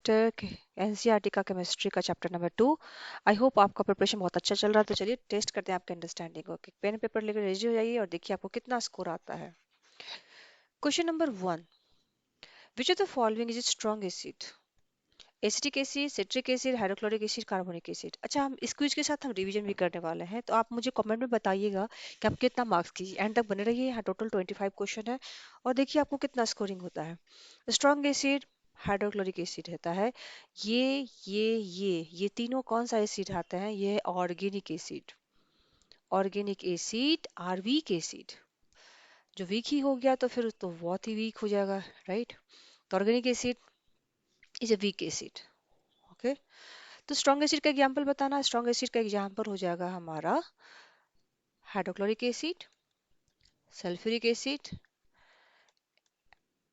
NCERT का chemistry का chapter number 2। I hope आपका प्रिपरेशन बहुत अच्छा चल रहा है। तो चलिए टेस्ट करते हैं आपके अंडरस्टैंडिंग को। पेन पेपर लेकर रेडी हो जाइए और देखिए आपको कितना स्कोर आता है। Question number 1, which of the following is strong acid? Acetic acid, citric acid, hydrochloric acid, carbonic acid. अच्छा, हम इस क्विज के साथ हम रिवीजन भी करने वाले हैं, तो आप मुझे कमेंट में बताइएगा कि आप कितना मार्क्स कीजिए। एंड तक बने रहिए, यहाँ टोटल 25 क्वेश्चन है और देखिए आपको कितना स्कोरिंग होता है। स्ट्रॉन्ग एसिड हाइड्रोक्लोरिक एसिड रहता है। ये तीनों कौन सा एसिड आते हैं? ये organic acid. Organic acid are weak acid. जो वीक ही हो गया तो फिर तो बहुत ही वीक हो जाएगा, राइट? तो organic acid is a weak acid. Okay, तो स्ट्रॉन्ग एसिड का एग्जांपल बताना। स्ट्रॉन्ग एसिड का एग्जांपल हो जाएगा हमारा hydrochloric acid, sulphuric acid,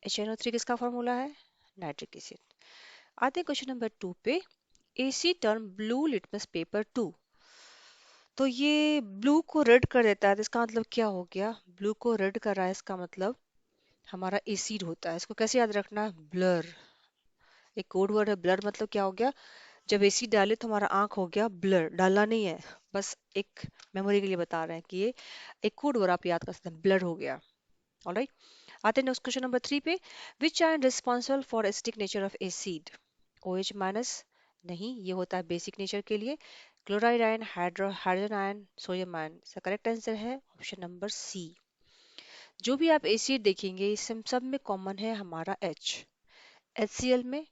HNO3 किसका फॉर्मूला है? Nitric acid. आते हैं क्वेश्चन नंबर 2 पे। AC turn blue litmus paper two. तो ये ब्लू को रेड कर देता है, तो इसका मतलब क्या हो गया? ब्लू को रेड कर रहा है, इसका मतलब हमारा एसिड होता है। इसको कैसे याद रखना है? ब्लर। एक कोड वर्ड है ब्लर। मतलब क्या हो गया? जब एसिड डाले तो हमारा आंख हो गया ब्लर। डालना नहीं है, बस एक मेमोरी के लिए बता रहे हैं कि ये एक कोड वर्ड आप याद कर सकते हैं, ब्लर हो गया। ऑलराइट, आते हैं नेक्स्ट क्वेश्चन नंबर 3 पे। विच ion responsible for acidic nature of acid? OH minus नहीं, ये होता है बेसिक नेचर के लिए। Chloride ion, hydrogen ion, sodium ion. इसका करेक्ट आंसर है ऑप्शन नंबर सी। जो भी आप एसिड देखेंगे इस सब में कॉमन है हमारा H। HCl में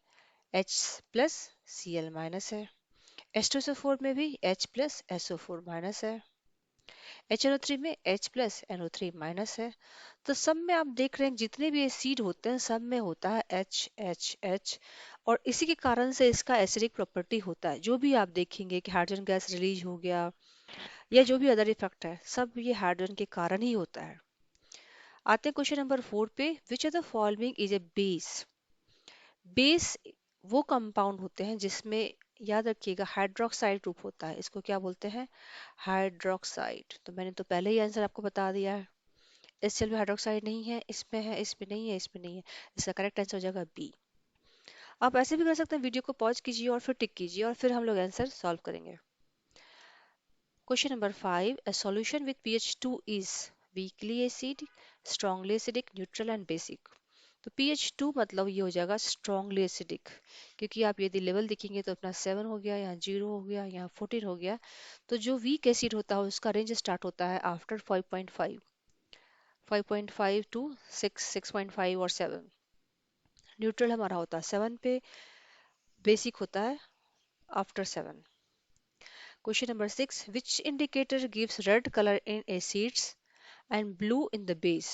H प्लस Cl माइनस है। H2SO4 में भी H प्लस SO4 माइनस है। HNO3 में H प्लस NO3 माइनस है। तो सब में आप देख रहे हैं जितने भी एसिड होते हैं सब में होता है H। और इसी के कारण से इसका एसिडिक प्रॉपर्टी होता है। जो भी आप देखेंगे कि हाइड्रोजन गैस रिलीज हो गया या जो भी अदर इफेक्ट है, सब ये हाइड्रोजन के कारण ही होता है। आते हैं क्वेश्चन नंबर 4 पे। Which of the following is a base? Base वो कंपाउंड होते हैं जिसमें, याद रखिएगा, हाइड्रोक्साइड ग्रुप होता है। इसको क्या बोलते हैं? हाइड्रोक्साइड। तो मैंने तो पहले ही आंसर आपको बता दिया है। इस सेल में हाइड्रोक्साइड नहीं है, इसमें है, इसमें नहीं है, इसमें नहीं है। इसका करेक्ट आंसर हो जाएगा बी। आप ऐसे भी कर सकते हैं, वीडियो को पॉज कीजिए और फिर टिक कीजिए और फिर हम लोग आंसर सॉल्व करेंगे। Question number 5, a solution with pH 2 is weakly acidic, strongly acidic, neutral and basic। तो pH 2 मतलब ये हो जाएगा strongly acidic, क्योंकि आप यदि लेवल देखेंगे तो अपना 7 हो गया, यहाँ 0 हो गया, यहाँ 14 हो गया। तो जो वीक एसिड होता है उसका रेंज स्टार्ट होता है आफ्टर 5.5, 5.5 टू 6, 6.5 और 7। न्यूट्रल हमारा होता है 7 पे, बेसिक होता है after 7। Question number 6, which indicator gives red colour in acids and blue in the base?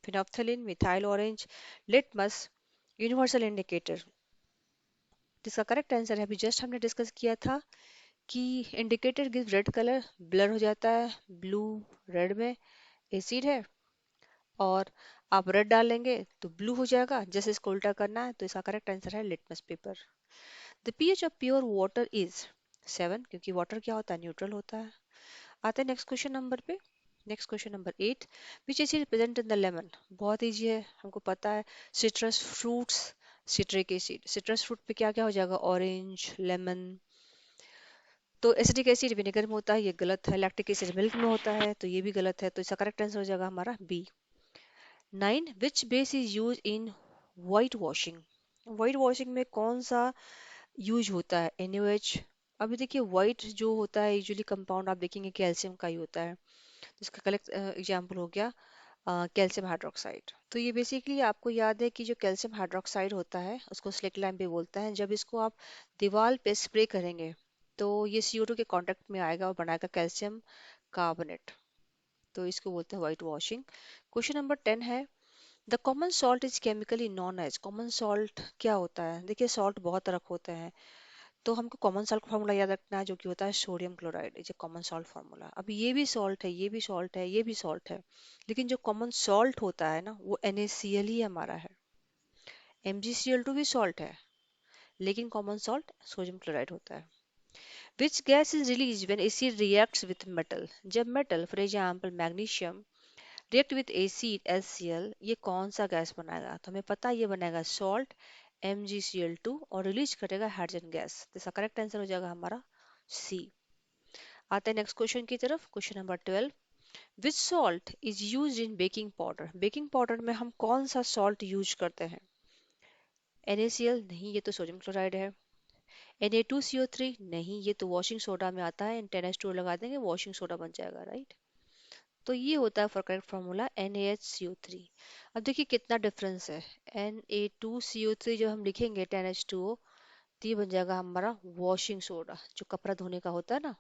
Phenolphthalein, methyl orange, litmus, universal indicator। जिसका करेक्ट आंसर है, अभी जस्ट हमने डिस्कस किया था कि indicator give red colour, blur हो जाता है ब्लू रेड में, एसिड है, और आप रेड डालेंगे तो ब्लू हो जाएगा। जैसे इसको उल्टा करना है, तो इसका करेक्ट आंसर है litmus paper. The pH of pure water is 7, क्योंकि वाटर क्या होता है? न्यूट्रल होता है। आते हैं नेक्स्ट क्वेश्चन नंबर पे। Next question number 8, which acid present in the lemon? बहुत इजी है, हमको पता है। Citrus fruits, citric acid. Citrus fruit पे क्या क्या हो जाएगा? Orange, lemon. तो एसिडिक एसिड विनेगर में होता है, ये गलत है। लैक्टिक एसिड मिल्क में होता है, तो ये भी गलत है। तो इसका करेक्ट आंसर हो जाएगा हमारा B. 9, which base is use in white washing? White washing में कौन सा यूज होता है? NaOH। अभी देखिए व्हाइट जो होता है यूजुअली कंपाउंड आप देखेंगे कैल्शियम का ही होता है। तो इसका करेक्ट एग्जांपल हो गया कैल्शियम हाइड्रोक्साइड। तो ये बेसिकली आपको याद है कि जो कैल्शियम हाइड्रोक्साइड होता है उसको स्लिक लाइम भी बोलते हैं। जब इसको आप दीवार पे स्प्रे करेंगे तो ये CO2 के कांटेक्ट में आएगा और बनाएगा कैल्शियम कार्बोनेट। तो इसको बोलते हैं व्हाइट वॉशिंग। क्वेश्चन नंबर 10 है, the common salt is chemically known as. Common salt क्या होता है? देखिए सॉल्ट बहुत तरह के होते हैं, तो हमको कॉमन सॉल्ट का फॉर्मूला याद रखना है, जो कि होता है सोडियम क्लोराइड। ये कॉमन सॉल्ट फार्मूला। अब ये भी सॉल्ट है, ये भी सॉल्ट है, ये भी सॉल्ट है, लेकिन जो कॉमन सॉल्ट होता है ना वो NaCl ही हमारा है। MgCl2 भी सॉल्ट है, लेकिन कॉमन सॉल्ट सोडियम क्लोराइड होता है। Which gas is release when acid reacts with metal? जब metal, for example magnesium, react with acid HCl, ये कौन सा गैस बनाएगा? तो हमें पता है ये बनेगा सॉल्ट MgCl2 और रिलीज करेगा हाइड्रोजन गैस। तो इसका करेक्ट आंसर हो जाएगा हमारा सी। आते हैं नेक्स्ट क्वेश्चन की तरफ। Question number 12, which salt is used in baking powder? Baking powder में हम कौन सा सॉल्ट यूज करते हैं? NaCl नहीं, ये तो सोडियम क्लोराइड है। Na2CO3 नहीं, ये तो वॉशिंग सोडा में आता है, 10H2 लगा देंगे वॉशिंग सोडा बन जाएगा, राइट। तो ये होता है फॉर करेक्ट फॉर्मूला NaHCO3। अब देखिए कितना डिफरेंस है। Na2CO3 जब हम लिखेंगे 10H2O, तो ये बन जाएगा हमारा वॉशिंग सोडा जो कपड़ा धोने का होता है ना।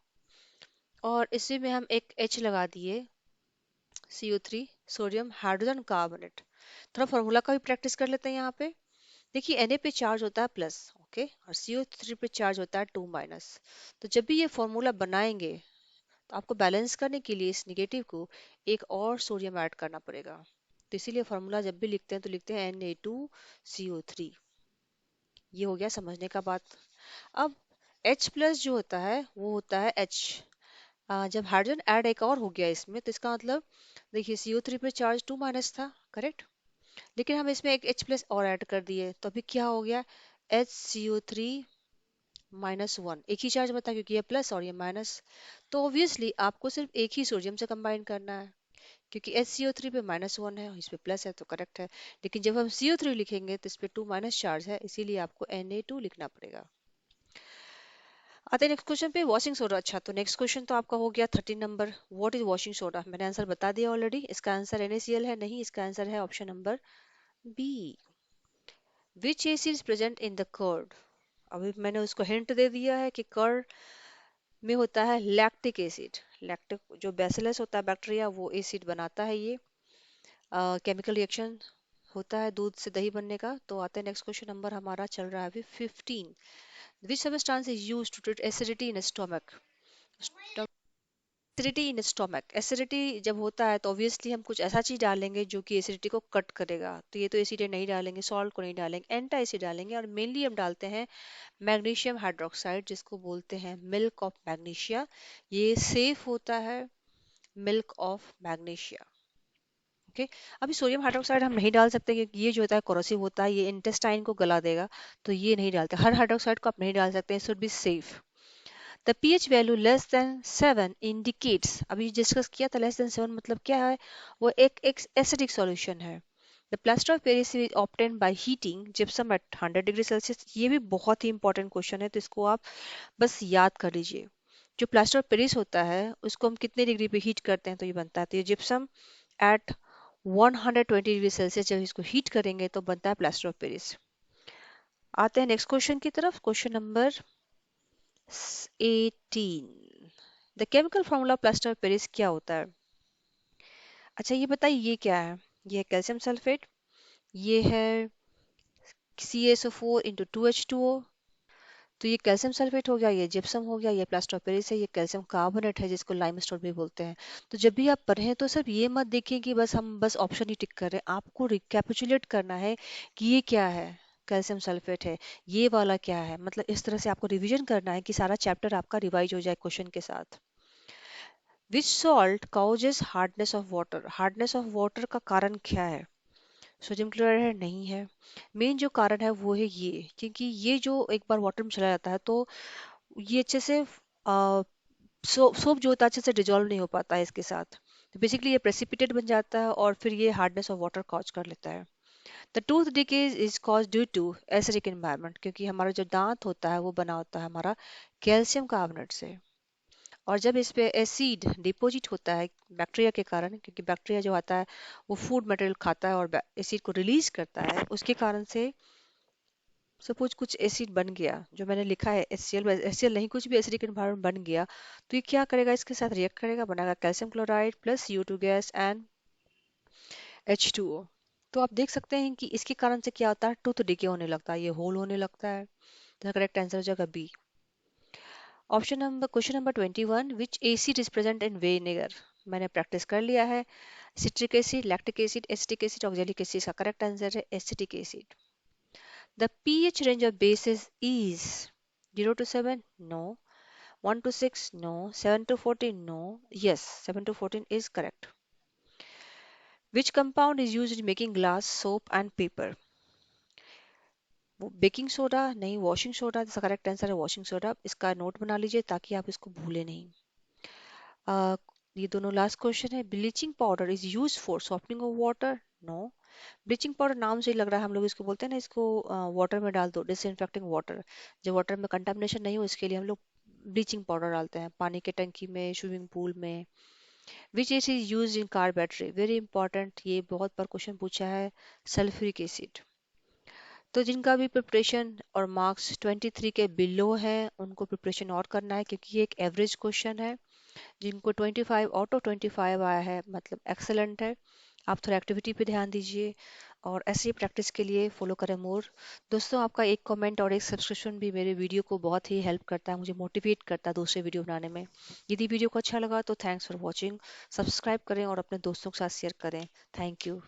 और इसी में हम एक H लगा दिए, CO3, सोडियम हाइड्रोजन कार्बोनेट। थोड़ा फॉर्मूला का भी प्रैक्टिस कर लेते हैं यहाँ पे। देखिए Na पे चार्ज होता है प्लस, ओके, और CO3 पे चार्ज होता है 2 माइनस। तो जब भी ये फॉर्मूला बनाएंगे तो आपको बैलेंस करने के लिए इस निगेटिव को एक और सोडियम ऐड करना पड़ेगा। तो इसीलिए फॉर्मूला जब भी लिखते हैं तो लिखते हैं Na2CO3। ये हो गया समझने का बात। अब H प्लस जो होता है वो होता है H। जब हाइड्रोजन ऐड एक और हो गया इसमें, तो इसका मतलब देखिए CO3 पे चार्ज 2 माइनस था, करेक्ट। लेकिन हम इसमें एक H प्लस और ऐड कर दिए, तो अभी क्या हो गया? HCO3 -1। एक ही चार्ज बता, क्योंकि ये प्लस और ये माइनस। तो ऑब्वियसली आपको सिर्फ एक ही सोडियम से कंबाइन करना है, क्योंकि HCO3 पे -1 है, इस पे प्लस है, तो करेक्ट है। लेकिन जब हम CO3 लिखेंगे तो इस पे 2 माइनस चार्ज है, इसीलिए आपको Na2 लिखना पड़ेगा। आते हैं नेक्स्ट क्वेश्चन पे, वॉशिंग सोडा। अच्छा, तो नेक्स्ट क्वेश्चन तो आपका हो गया 13 number, what is washing soda? मैंने आंसर बता दिया ऑलरेडी। इसका आंसर NaCl है नहीं, इसका आंसर है option number B. Which acid is present in the curd? अभी मैंने उसको हिंट दे दिया है कि कर्ड में होता है लैक्टिक एसिड। लैक्टिक जो बैसिलस होता है बैक्टीरिया, वो एसिड बनाता है। ये केमिकल रिएक्शन होता है दूध से दही बनने का। तो आते हैं नेक्स्ट क्वेश्चन नंबर हमारा चल रहा है अभी 15। Which substance is used to treat acidity in stomach? Acidity in stomach, acidity जब होता है तो ऑब्वियसली हम कुछ ऐसा चीज डालेंगे जो कि एसिडिटी को कट करेगा। तो ये तो एसिड नहीं डालेंगे, सॉल्ट को नहीं डालेंगे, एंटा एसिड डालेंगे। और मेनली हम डालते हैं मैग्नीशियम हाइड्रोक्साइड, जिसको बोलते हैं मिल्क ऑफ मैग्नीशिया। ये सेफ होता है, मिल्क ऑफ मैग्नीशिया। ओके। अभी सोडियम हाइड्रोक्साइड हम नहीं डाल सकते, क्योंकि ये जो होता है कोरोसिव होता है, ये इंटेस्टाइन को गला देगा। तो ये नहीं डालते, हर हाइड्रोक्साइड को आप नहीं डाल सकते, should be safe. The pH value less than 7 indicates, अभी डिस्कस किया था लेस देन 7 मतलब क्या है, वो एक एसिडिक सॉल्यूशन है। The plaster of Paris is obtain by heating gypsum at 100 degree Celsius. ये भी बहुत ही इंपॉर्टेंट क्वेश्चन है, तो इसको आप बस याद कर लीजिए। जो प्लास्टर ऑफ पेरिस होता है उसको हम कितने डिग्री पे हीट करते हैं तो ये बनता है, तो ये जिप्सम एट 120 डिग्री सेल्सियस जब इसको हीट करेंगे तो बनता है प्लास्टर ऑफ पेरिस। आते हैं नेक्स्ट क्वेश्चन की तरफ। Question number 18, the chemical formula plaster of Paris क्या होता है? अच्छा ये बताइए, ये क्या है? ये है कैल्शियम सल्फेट, ये है CaSO4 इंटू 2H2O। तो ये कैल्शियम सल्फेट हो गया, ये जिप्सम हो गया, ये प्लास्टर ऑफ पेरिस है, ये कैल्शियम कार्बोनेट है जिसको लाइमस्टोन भी बोलते हैं। तो जब भी आप पढ़ें तो सिर्फ ये मत देखिए कि बस हम बस ऑप्शन ही टिक कर रहे हैं, आपको रिकैपिचुलेट करना है कि ये क्या है। कैल्शियम सल्फेट है, ये वाला क्या है, मतलब इस तरह से आपको रिवीजन करना है कि सारा चैप्टर आपका रिवाइज हो जाए क्वेश्चन के साथ। Which salt causes hardness of water? Hardness of water का कारण क्या है? सोडियम क्लोराइड है नहीं है। मेन जो कारण है वो है ये, क्योंकि ये जो एक बार वाटर में चला जाता है तो ये अच्छे से सोप जो होता है अच्छे से डिजोल्व नहीं हो पाता है इसके साथ। तो बेसिकली ये प्रेसिपिटेट बन जाता है और फिर ये हार्डनेस ऑफ वाटर कॉज कर लेता है। The tooth decay is cause due to acidic environment, क्योंकि हमारा जो दांत होता है वो बना होता है हमारा कैल्शियम कार्बोनेट से। और जब इस पे एसिड डिपॉजिट होता है बैक्टीरिया के कारण, क्योंकि बैक्टीरिया जो आता है वो फूड मटेरियल खाता है और एसिड को रिलीज करता है, उसके कारण से सपोज कुछ एसिड बन गया, जो मैंने लिखा है HCl, HCl नहीं, कुछ भी एसिडिक एनवायरनमेंट बन गया, तो ये क्या करेगा, इसके साथ रिएक्ट करेगा, बनाएगा calcium chloride plus CO2 gas and H2O। तो आप देख सकते हैं कि इसके कारण से क्या होता है, टूथ डिके होने लगता है, ये होल होने लगता है। तो करेक्ट आंसर हो जाएगा B. Option number, question number 21, which acid is present in vinegar? मैंने प्रैक्टिस कर लिया है। Citric acid, lactic acid, acetic acid, oxalic acid. का करेक्ट आंसर है acetic acid. The pH range of bases is 0 to 7? No. 1 to 6? No. 7 to 14? No. Yes, 7 to 14 is correct. Which compound is used in making glass, soap and paper? वो baking soda नहीं, washing soda, इसका correct answer है washing soda. इसका note बना लीजिए ताकि आप इसको भूले नहीं। अ, ये दोनों लास्ट क्वेश्चन है। Bleaching powder is use for softening of water. No. Bleaching powder नाम से ही लग रहा है, हम लोग इसको बोलते हैं ना, इसको वाटर में डाल दो, डिसइंफेक्टिंग वाटर। जब वाटर में कंटामिनेशन नहीं हो इसके लिए हम लोग ब्लीचिंग पाउडर डालते हैं पानी के टंकी में, स्विमिंग पूल में। Which is use in car battery, very important, ये बहुत बार क्वेश्चन पूछा है। Sulphuric acid. तो जिनका भी प्रिपरेशन और मार्क्स 23 के बिलो है उनको प्रिपरेशन और करना है, क्योंकि ये एक एवरेज क्वेश्चन है। जिनको 25 आउट ऑफ 25 आया है मतलब एक्सेलेंट है। आप थोड़ा एक्टिविटी पे ध्यान दीजिए और ऐसे ही प्रैक्टिस के लिए फॉलो करें मोर। दोस्तों, आपका एक कमेंट और एक सब्सक्रिप्शन भी मेरे वीडियो को बहुत ही हेल्प करता है, मुझे मोटिवेट करता है दूसरे वीडियो बनाने में। यदि वीडियो को अच्छा लगा तो थैंक्स फॉर वॉचिंग। सब्सक्राइब करें और अपने दोस्तों के साथ शेयर करें। Thank you.